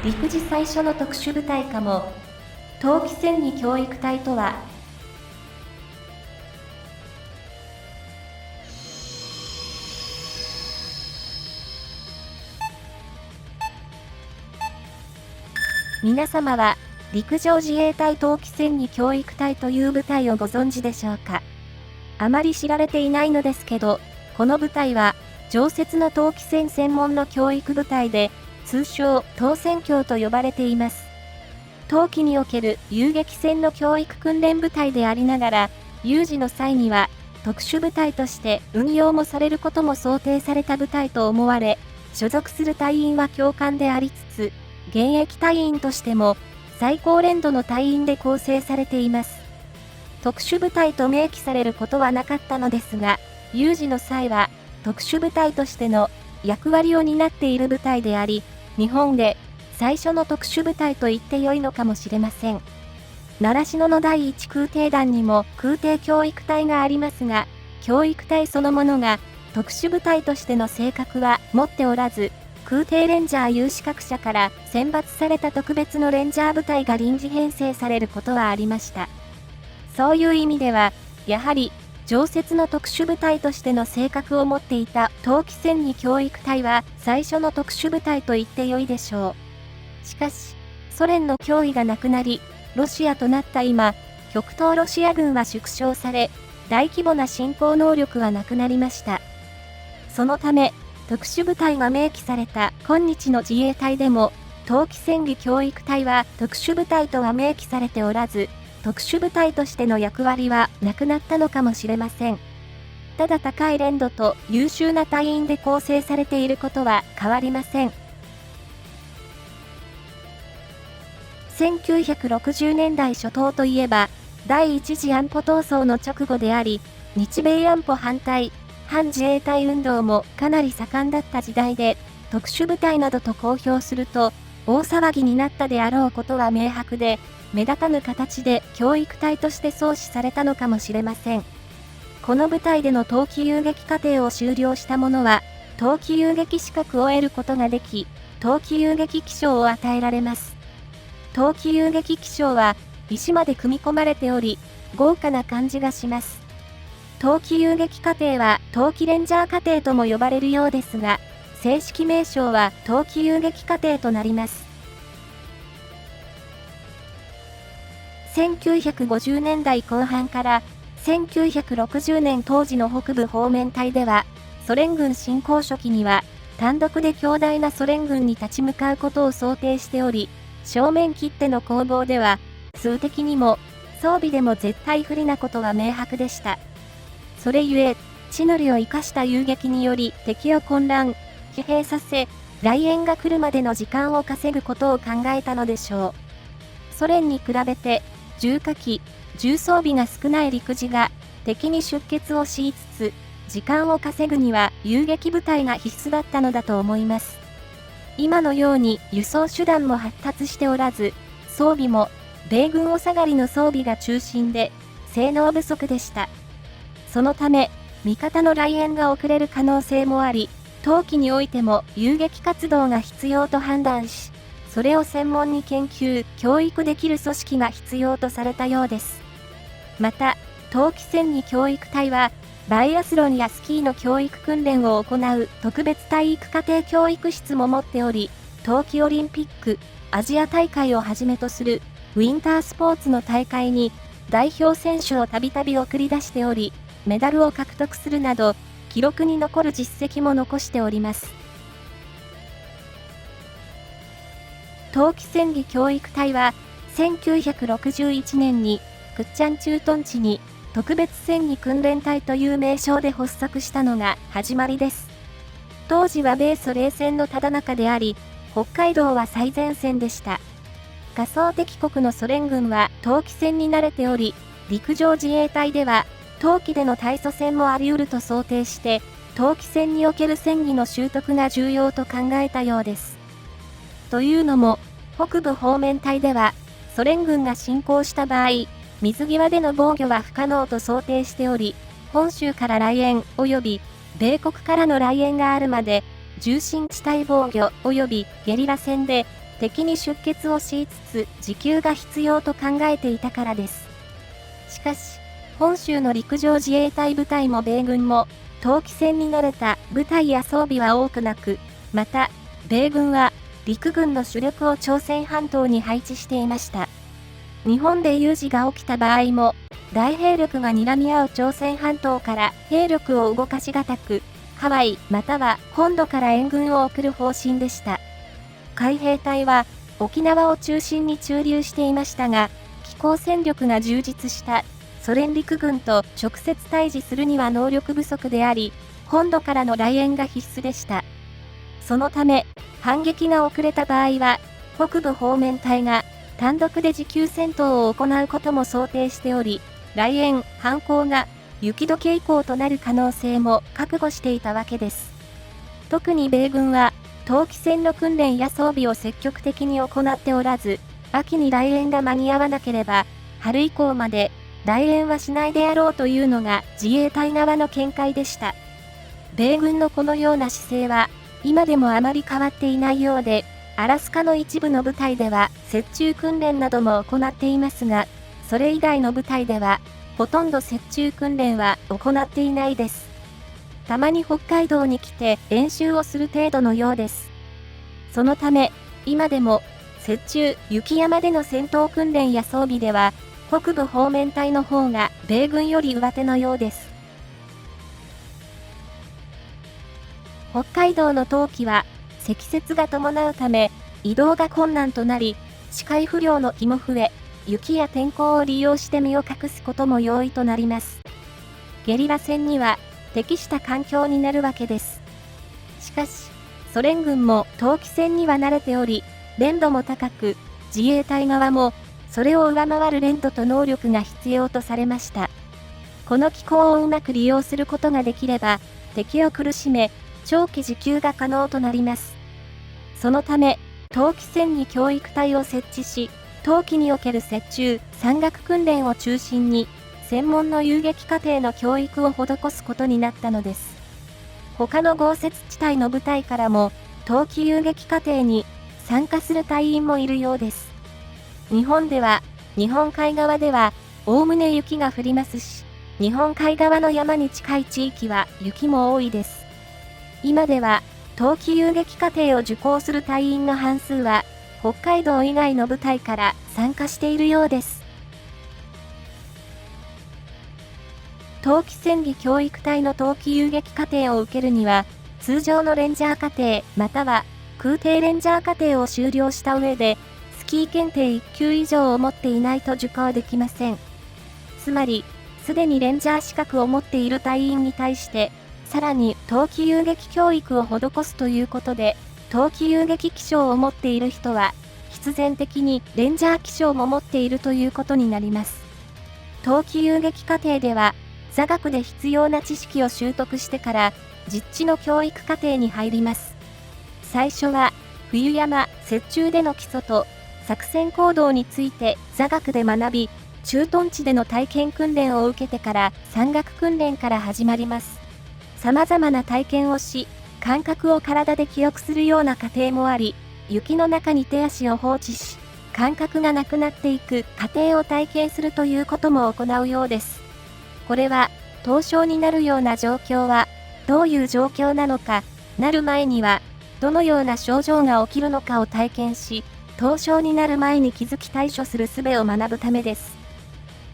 陸自最初の特殊部隊かも。冬季戦技教育隊とは、皆様は、陸上自衛隊冬季戦技教育隊という部隊をご存知でしょうか。あまり知られていないのですけど、この部隊は、常設の冬季戦専門の教育部隊で、通称、冬戦教と呼ばれています。冬季における遊撃戦の教育訓練部隊でありながら、有事の際には、特殊部隊として運用もされることも想定された部隊と思われ、所属する隊員は教官でありつつ、現役隊員としても、最高連度の隊員で構成されています。特殊部隊と明記されることはなかったのですが、有事の際は、特殊部隊としての役割を担っている部隊であり、日本で最初の特殊部隊と言ってよいのかもしれません。習志野の第一空挺団にも空挺教育隊がありますが、教育隊そのものが特殊部隊としての性格は持っておらず、空挺レンジャー有資格者から選抜された特別のレンジャー部隊が臨時編成されることはありました。そういう意味では、やはり、常設の特殊部隊としての性格を持っていた冬季戦技教育隊は最初の特殊部隊と言ってよいでしょう。しかし、ソ連の脅威がなくなり、ロシアとなった今、極東ロシア軍は縮小され、大規模な侵攻能力はなくなりました。そのため、特殊部隊が明記された今日の自衛隊でも、冬季戦技教育隊は特殊部隊とは明記されておらず、特殊部隊としての役割はなくなったのかもしれません。ただ高い連度と優秀な隊員で構成されていることは変わりません。1960年代初頭といえば、第一次安保闘争の直後であり、日米安保反対、反自衛隊運動もかなり盛んだった時代で、特殊部隊などと公表すると、大騒ぎになったであろうことは明白で、目立たぬ形で教育隊として創始されたのかもしれません。この部隊での冬季遊撃課程を修了した者は、冬季遊撃資格を得ることができ、冬季遊撃記章を与えられます。冬季遊撃記章は、石まで組み込まれており、豪華な感じがします。冬季遊撃課程は冬季レンジャー課程とも呼ばれるようですが、正式名称は冬季遊撃課程となります。1950年代後半から1960年当時の北部方面隊では、ソ連軍侵攻初期には単独で強大なソ連軍に立ち向かうことを想定しており、正面切っての攻防では、数的にも装備でも絶対不利なことは明白でした。それゆえ、地の利を生かした遊撃により敵を混乱、疲弊させ、来援が来るまでの時間を稼ぐことを考えたのでしょう。ソ連に比べて、重火器、重装備が少ない陸自が敵に出血を強いつつ、時間を稼ぐには遊撃部隊が必須だったのだと思います。今のように輸送手段も発達しておらず、装備も米軍お下がりの装備が中心で、性能不足でした。そのため、味方の来援が遅れる可能性もあり、冬季においても遊撃活動が必要と判断し、それを専門に研究、教育できる組織が必要とされたようです。また、冬季戦技教育隊は、バイアスロンやスキーの教育訓練を行う特別体育家庭教育室も持っており、冬季オリンピック、アジア大会をはじめとするウィンタースポーツの大会に代表選手をたびたび送り出しており、メダルを獲得するなど、記録に残る実績も残しております。冬季戦技教育隊は、1961年に、クッチャン駐屯地に、特別戦技訓練隊という名称で発足したのが始まりです。当時は米ソ冷戦のただ中であり、北海道は最前線でした。仮想敵国のソ連軍は冬季戦に慣れており、陸上自衛隊では、冬季での対ソ戦もあり得ると想定して、冬季戦における戦技の習得が重要と考えたようです。というのも、北部方面隊では、ソ連軍が侵攻した場合、水際での防御は不可能と想定しており、本州から来援及び米国からの来援があるまで、重心地帯防御及びゲリラ戦で敵に出血をしつつ持久が必要と考えていたからです。しかし、本州の陸上自衛隊部隊も米軍も、投機戦に慣れた部隊や装備は多くなく、また、米軍は陸軍の主力を朝鮮半島に配置していました。日本で有事が起きた場合も、大兵力が睨み合う朝鮮半島から兵力を動かしがたく、ハワイまたは本土から援軍を送る方針でした。海兵隊は沖縄を中心に駐留していましたが、機甲戦力が充実したソ連陸軍と直接対峙するには能力不足であり、本土からの来援が必須でした。そのため、反撃が遅れた場合は、北部方面隊が単独で持久戦闘を行うことも想定しており、来援、反攻が雪解け以降となる可能性も覚悟していたわけです。特に米軍は、投機戦の訓練や装備を積極的に行っておらず、秋に来援が間に合わなければ、春以降まで来援はしないであろうというのが自衛隊側の見解でした。米軍のこのような姿勢は、今でもあまり変わっていないようで、アラスカの一部の部隊では雪中訓練なども行っていますが、それ以外の部隊では、ほとんど雪中訓練は行っていないです。たまに北海道に来て演習をする程度のようです。そのため、今でも、雪中、雪山での戦闘訓練や装備では、北部方面隊の方が米軍より上手のようです。北海道の冬季は、積雪が伴うため、移動が困難となり、視界不良の日も増え、雪や天候を利用して身を隠すことも容易となります。ゲリラ戦には適した環境になるわけです。しかし、ソ連軍も投機戦には慣れており、練度も高く、自衛隊側もそれを上回る練度と能力が必要とされました。この気候をうまく利用することができれば、敵を苦しめ、長期持久が可能となります。そのため、投機戦に教育隊を設置し、冬季における雪中、山岳訓練を中心に、専門の遊撃課程の教育を施すことになったのです。他の豪雪地帯の部隊からも、冬季遊撃課程に参加する隊員もいるようです。日本海側では、おおむね雪が降りますし、日本海側の山に近い地域は雪も多いです。今では、冬季遊撃課程を受講する隊員の半数は、北海道以外の部隊から参加しているようです。冬季戦技教育隊の冬季遊撃課程を受けるには、通常のレンジャー課程または空挺レンジャー課程を修了した上で、スキー検定1級以上を持っていないと受講できません。つまり、すでにレンジャー資格を持っている隊員に対して、さらに冬季遊撃教育を施すということで、冬季遊撃記章を持っている人は、必然的にレンジャー記章も持っているということになります。冬季遊撃課程では、座学で必要な知識を習得してから、実地の教育課程に入ります。最初は、冬山、雪中での基礎と、作戦行動について座学で学び、駐屯地での体験訓練を受けてから山岳訓練から始まります。様々な体験をし、感覚を体で記憶するような過程もあり、雪の中に手足を放置し、感覚がなくなっていく過程を体験するということも行うようです。これは、凍傷になるような状況は、どういう状況なのか、なる前には、どのような症状が起きるのかを体験し、凍傷になる前に気づき対処する術を学ぶためです。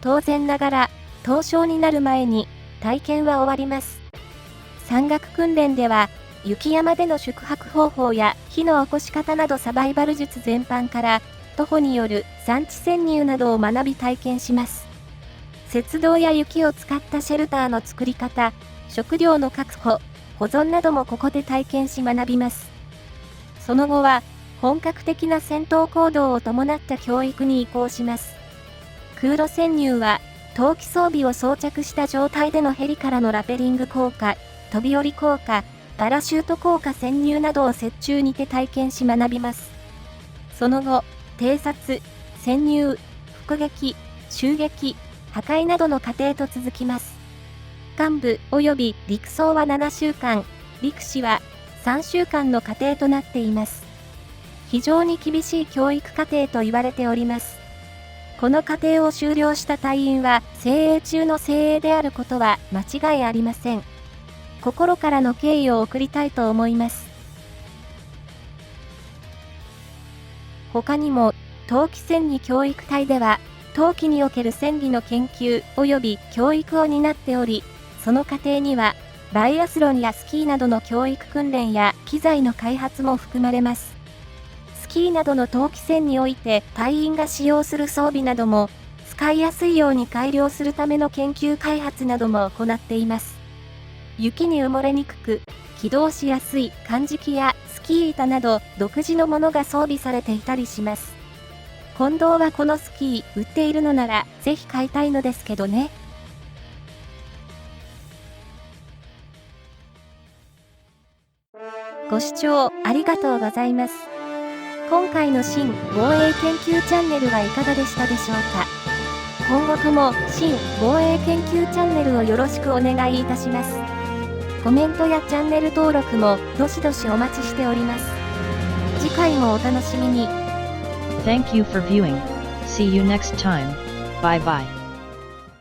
当然ながら、凍傷になる前に、体験は終わります。山岳訓練では、雪山での宿泊方法や火の起こし方などサバイバル術全般から、徒歩による山地潜入などを学び体験します。雪道や雪を使ったシェルターの作り方、食料の確保、保存などもここで体験し学びます。その後は、本格的な戦闘行動を伴った教育に移行します。空路潜入は、冬季装備を装着した状態でのヘリからのラペリング降下、飛び降り降下、パラシュート降下潜入などを雪中にて体験し学びます。その後、偵察、潜入、伏撃、襲撃、破壊などの過程と続きます。幹部及び陸装は7週間、陸士は3週間の過程となっています。非常に厳しい教育課程と言われております。この課程を修了した隊員は精鋭中の精鋭であることは間違いありません。心からの敬意を送りたいと思います。他にも、冬季戦技教育隊では、冬季における戦技の研究及び教育を担っており、その過程には、バイアスロンやスキーなどの教育訓練や機材の開発も含まれます。スキーなどの冬季戦において隊員が使用する装備なども、使いやすいように改良するための研究開発なども行っています。雪に埋もれにくく、起動しやすいかんじきやスキー板など独自のものが装備されていたりします。近藤はこのスキー売っているのならぜひ買いたいのですけどね。ご視聴ありがとうございます。今回の新防衛研究チャンネルはいかがでしたでしょうか。今後とも新防衛研究チャンネルをよろしくお願いいたします。コメントやチャンネル登録もどしどしお待ちしております。次回もお楽しみに。Thank you for viewing. See you next time. Bye bye.